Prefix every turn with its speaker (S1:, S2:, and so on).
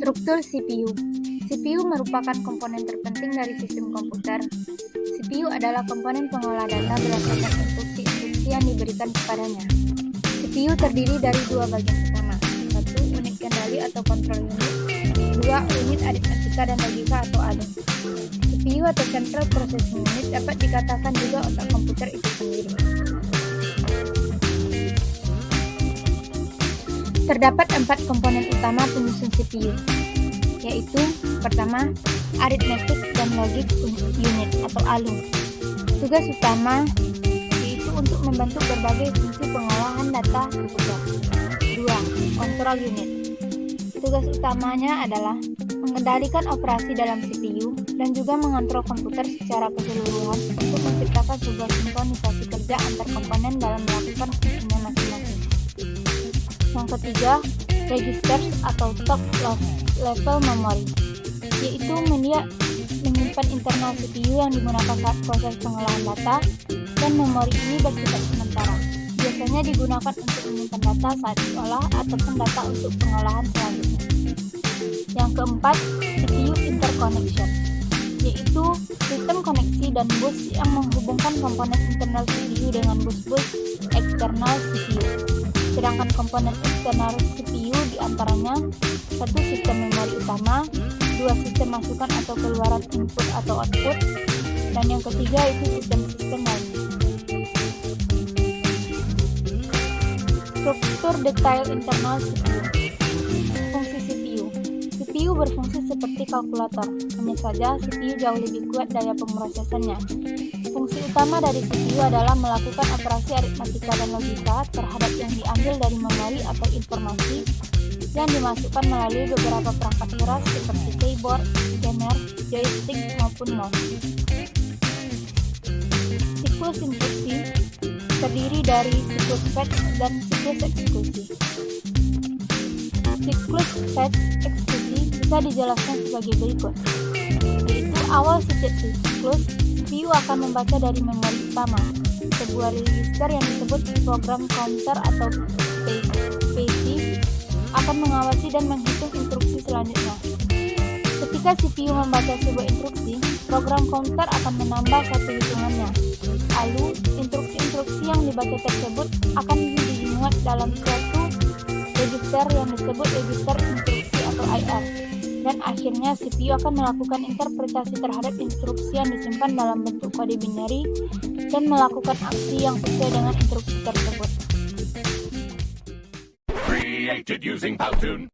S1: Struktur CPU. CPU merupakan komponen terpenting dari sistem komputer. CPU adalah komponen pengolah data berdasarkan instruksi-instruksi yang diberikan kepadanya. CPU terdiri dari dua bagian utama. Satu, unit kendali atau control unit. Dua, unit aritmatika dan logika atau ALU. CPU atau Central Processing Unit dapat dikatakan juga otak komputer itu sendiri. Terdapat 4 komponen utama penyusun CPU, yaitu pertama, arithmetic dan logic unit atau ALU. Tugas utama yaitu untuk membantu berbagai fungsi pengolahan data komputer. 2. Control unit. Tugas utamanya adalah mengendalikan operasi dalam CPU dan juga mengontrol komputer secara keseluruhan untuk menciptakan sebuah sinkronisasi kerja antar komponen dalam melakukan fungsinya masing-masing. Yang ketiga, registers atau top level memory, yaitu media menyimpan internal CPU yang digunakan saat proses pengolahan data, dan memori ini bersifat sementara. Biasanya digunakan untuk menyimpan data saat diolah ataupun data untuk pengolahan selanjutnya. Yang keempat, CPU interconnection, yaitu sistem koneksi dan bus yang menghubungkan komponen internal CPU dengan bus-bus eksternal CPU. Sedangkan komponen eksternal CPU diantaranya satu, sistem memori utama, dua, sistem masukan atau keluaran input atau output, dan yang ketiga itu sistem-sistem lainnya. Struktur detail internal CPU. Fungsi CPU. CPU berfungsi seperti kalkulator, hanya saja CPU jauh lebih kuat daya pemrosesannya. Fungsi utama dari CPU adalah melakukan operasi aritmatika dan logika terhadap yang diambil dari memori atau informasi yang dimasukkan melalui beberapa perangkat keras seperti keyboard, scanner, joystick, maupun mouse. Siklus instruksi terdiri dari siklus fetch dan siklus eksekusi. Siklus fetch eksekusi bisa dijelaskan sebagai berikut, yaitu awal setiap siklus CPU akan membaca dari memori utama sebuah register yang disebut program counter atau PC akan mengawasi dan menghitung instruksi selanjutnya. Ketika CPU membaca sebuah instruksi, program counter akan menambah satu hitungannya. Lalu, instruksi-instruksi yang dibaca tersebut akan dimuat dalam suatu register yang disebut register instruksi atau IR. Dan akhirnya CPU akan melakukan interpretasi terhadap instruksi yang disimpan dalam bentuk kode binary dan melakukan aksi yang sesuai dengan instruksi tersebut.
S2: Created using Powtoon.